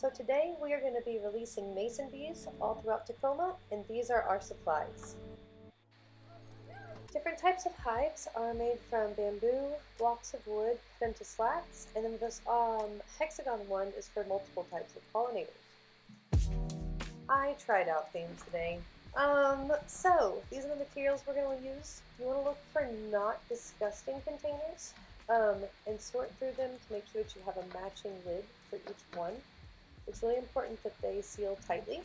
So today we are going to be releasing mason bees all throughout Tacoma, and these are our supplies. Different types of hives are made from bamboo, blocks of wood cut into slats, and then this hexagon one is for multiple types of pollinators. I tried out themes today. So these are the materials we're going to use. You want to look for not disgusting containers and sort through them to make sure that you have a matching lid for each one. It's really important that they seal tightly.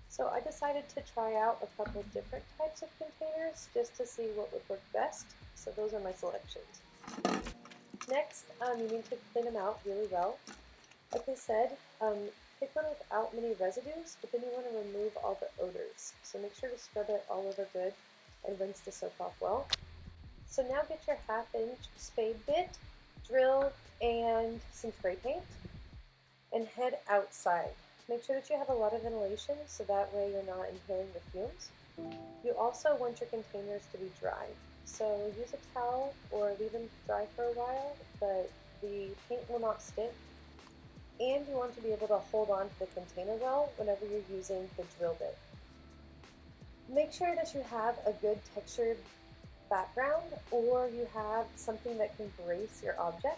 So I decided to try out a couple of different types of containers just to see what would work best. So those are my selections. Next, you need to clean them out really well. Like I said, pick one without many residues, but then you want to remove all the odors. So make sure to scrub it all over good and rinse the soap off well. So now get your 1/2 inch spade bit, drill, and some spray paint, and head outside. Make sure that you have a lot of ventilation so that way you're not inhaling the fumes. You also want your containers to be dry. So use a towel or leave them dry for a while, but the paint will not stick. And you want to be able to hold on to the container well whenever you're using the drill bit. Make sure that you have a good textured background or you have something that can brace your object.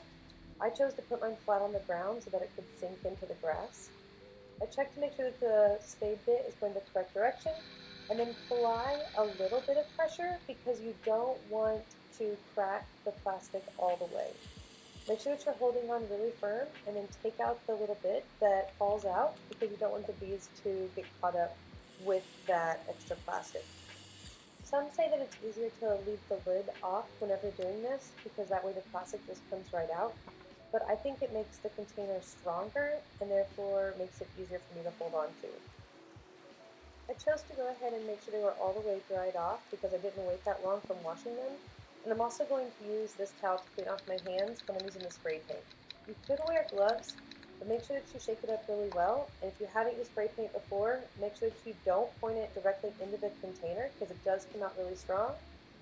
I chose to put mine flat on the ground so that it could sink into the grass. I checked to make sure that the spade bit is going the correct direction, and then apply a little bit of pressure because you don't want to crack the plastic all the way. Make sure that you're holding on really firm and then take out the little bit that falls out because you don't want the bees to get caught up with that extra plastic. Some say that it's easier to leave the lid off whenever doing this because that way the plastic just comes right out. But I think it makes the container stronger and therefore makes it easier for me to hold on to. I chose to go ahead and make sure they were all the way dried off because I didn't wait that long from washing them. And I'm also going to use this towel to clean off my hands when I'm using the spray paint. You could wear gloves, but make sure that you shake it up really well. And if you haven't used spray paint before, make sure that you don't point it directly into the container because it does come out really strong.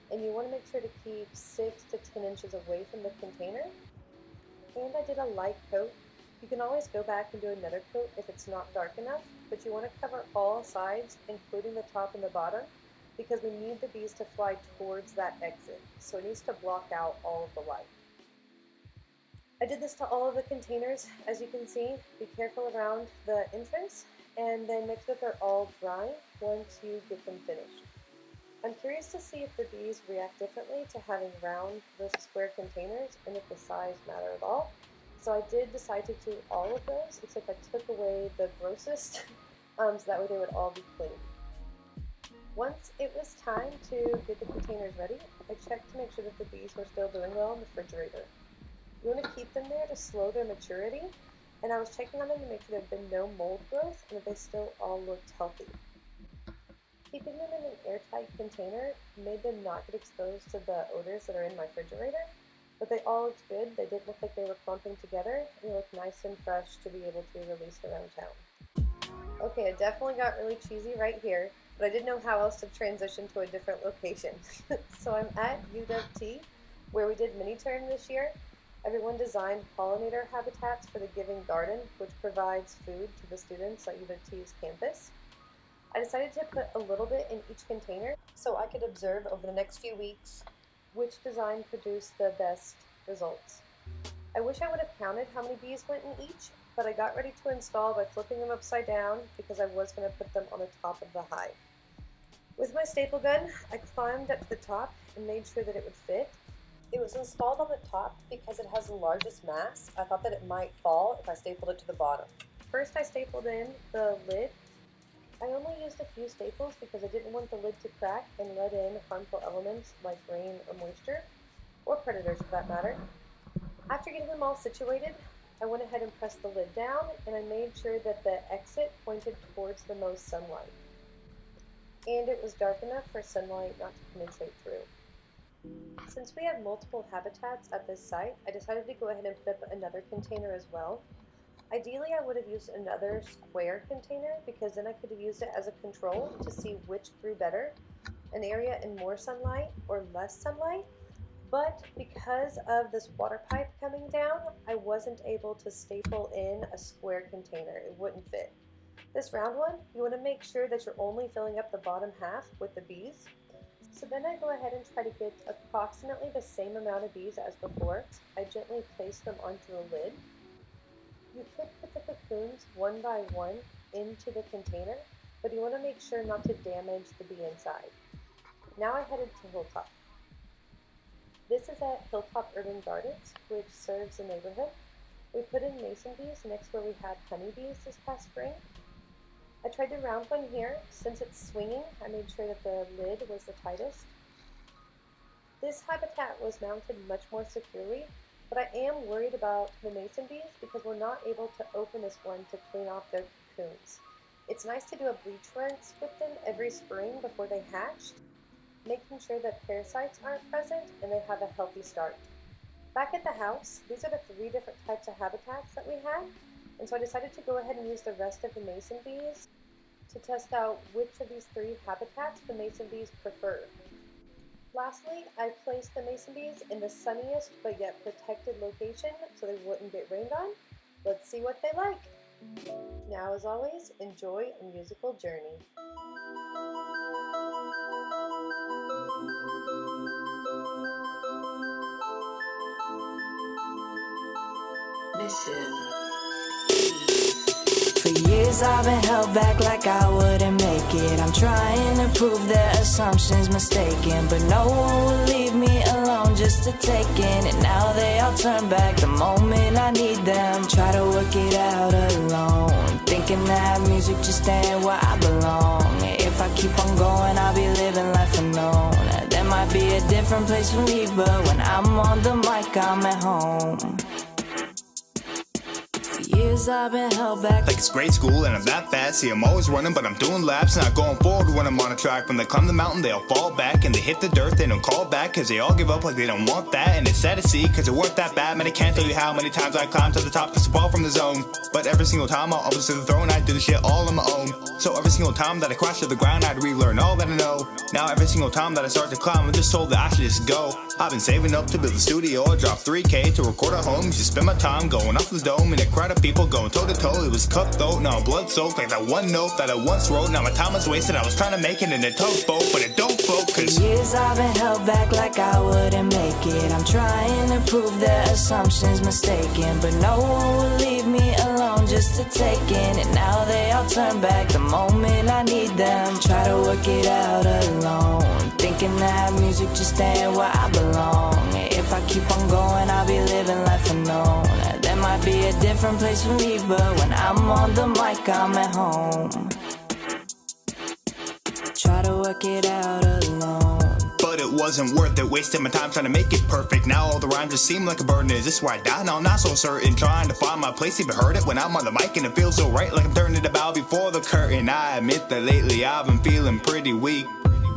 And you want to make sure to keep 6 to 10 inches away from the container. And I did a light coat. You can always go back and do another coat if it's not dark enough, but you want to cover all sides, including the top and the bottom, because we need the bees to fly towards that exit, so it needs to block out all of the light. I did this to all of the containers, as you can see. Be careful around the entrance, and then make sure that they're all dry once you get them finished. I'm curious to see if the bees react differently to having round versus square containers and if the size matter at all. So I did decide to do all of those, except I took away the grossest, so that way they would all be clean. Once it was time to get the containers ready, I checked to make sure that the bees were still doing well in the refrigerator. You want to keep them there to slow their maturity, and I was checking on them to make sure there had been no mold growth and that they still all looked healthy. Keeping them in an airtight container made them not get exposed to the odors that are in my refrigerator, but they all looked good. They didn't look like they were clumping together, and they looked nice and fresh to be able to be released around town. Okay, I definitely got really cheesy right here, but I didn't know how else to transition to a different location. So I'm at UW-T, where we did mini-term this year. Everyone designed pollinator habitats for the Giving Garden, which provides food to the students at UW-T's campus. I decided to put a little bit in each container so I could observe over the next few weeks which design produced the best results. I wish I would have counted how many bees went in each, but I got ready to install by flipping them upside down because I was going to put them on the top of the hive. With my staple gun, I climbed up to the top and made sure that it would fit. It was installed on the top because it has the largest mass. I thought that it might fall if I stapled it to the bottom. First I stapled in the lid. I only used a few staples because I didn't want the lid to crack and let in harmful elements like rain or moisture, or predators for that matter. After getting them all situated, I went ahead and pressed the lid down, and I made sure that the exit pointed towards the most sunlight. And it was dark enough for sunlight not to penetrate through. Since we have multiple habitats at this site, I decided to go ahead and put up another container as well. Ideally, I would have used another square container because then I could have used it as a control to see which grew better, an area in more sunlight or less sunlight. But because of this water pipe coming down, I wasn't able to staple in a square container. It wouldn't fit. This round one, you want to make sure that you're only filling up the bottom half with the bees. So then I go ahead and try to get approximately the same amount of bees as before. I gently place them onto a lid. You could put the cocoons one by one into the container, but you want to make sure not to damage the bee inside. Now I headed to Hilltop. This is at Hilltop Urban Gardens, which serves the neighborhood. We put in mason bees next where we had honeybees this past spring. I tried the round one here. Since it's swinging, I made sure that the lid was the tightest. This habitat was mounted much more securely, but I am worried about the mason bees because we're not able to open this one to clean off their cocoons. It's nice to do a bleach rinse with them every spring before they hatch, making sure that parasites aren't present and they have a healthy start. Back at the house, these are the 3 different types of habitats that we had, and so I decided to go ahead and use the rest of the mason bees to test out which of these 3 habitats the mason bees prefer. Lastly, I placed the mason bees in the sunniest but yet protected location so they wouldn't get rained on. Let's see what they like. Now, as always, enjoy a musical journey. For years I've been held back like I wouldn't make it. I'm trying to prove their assumptions mistaken, but no one will leave me alone just to take in. And now they all turn back the moment I need them. Try to work it out alone, thinking that music just ain't where I belong. If I keep on going, I'll be living life unknown. There might be a different place for me, but when I'm on the mic, I'm at home. Years I've been held back like it's grade school and I'm that fast. See, I'm always running, but I'm doing laps, not going forward when I'm on a track. When they climb the mountain, they all fall back, and they hit the dirt, they don't call back, cause they all give up like they don't want that. And it's sad to see, cause it weren't that bad. Man, I can't tell you how many times I climbed to the top just to fall from the zone. But every single time I always to the throne, I did the shit all on my own. So every single time that I crashed to the ground, I'd relearn all that I know. Now every single time that I start to climb, I'm just told that I should just go. I've been saving up to build a studio, I dropped 3K to record at home. Just spend my time going off the dome in a crowd of people going toe to toe. It was cutthroat, now I'm blood soaked like that one note that I once wrote. Now my time was wasted, I was trying to make it in a tugboat, but it don't float cause for years I've been held back like I wouldn't make it. I'm trying to prove their assumptions mistaken, but no one will leave me alone just to take in. And now they all turn back the moment I need them. Try to work it out alone, thinking that music just ain't where I belong. If I keep on going, I'll be living life unknown. There might be a different place for me, but when I'm on the mic, I'm at home. Try to work it out alone, but it wasn't worth it, wasting my time trying to make it perfect. Now all the rhymes just seem like a burden. Is this where I die? No, I'm not so certain. Trying to find my place, even heard it when I'm on the mic, and it feels so right, like I'm turning the bow before the curtain. I admit that lately I've been feeling pretty weak.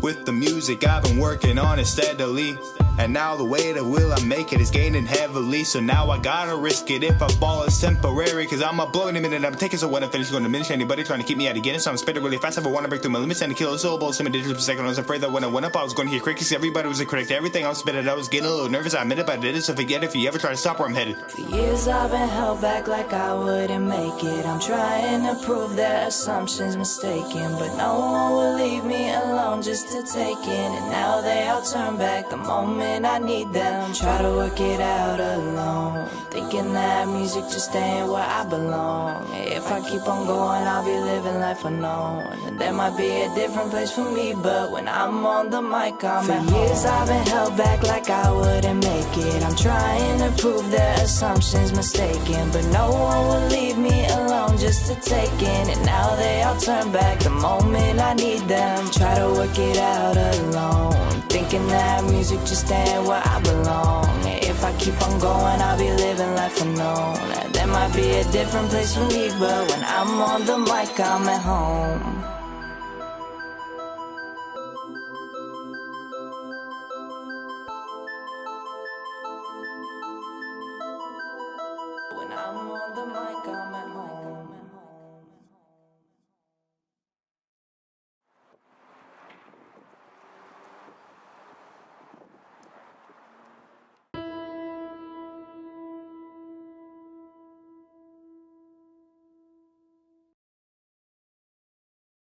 With the music I've been working on it steadily, and now the weight of will I make it is gaining heavily. So now I gotta risk it. If I fall, it's temporary, cause I'm a blow in a minute. I'm taking so when I finish going to diminish anybody trying to keep me out again. So I'm spitting really fast. I want to break through my limits and kill syllables in digits per second. I was afraid that when I went up I was going to hear crickets. Everybody was a critic to everything I was spitting. I was getting a little nervous, I admit it, but I did it. So forget if you ever try to stop where I'm headed. For years I've been held back like I wouldn't make it. I'm trying to prove their assumptions mistaken, but no one will leave me alone just to take in. And now they all turn back the moment I need them. Try to work it out alone, thinking that music just ain't where I belong. If I keep on going, I'll be living life unknown. And there might be a different place for me, but when I'm on the mic, I'm at home. For years I've been held back like I wouldn't make it. I'm trying to prove their assumptions mistaken, but no one will leave me alone just to take in. And now they all turn back the moment I need them. Try to work it out alone, thinking that music just ain't where I belong. If I keep on going, I'll be living life unknown. There might be a different place for me, but when I'm on the mic, I'm at home.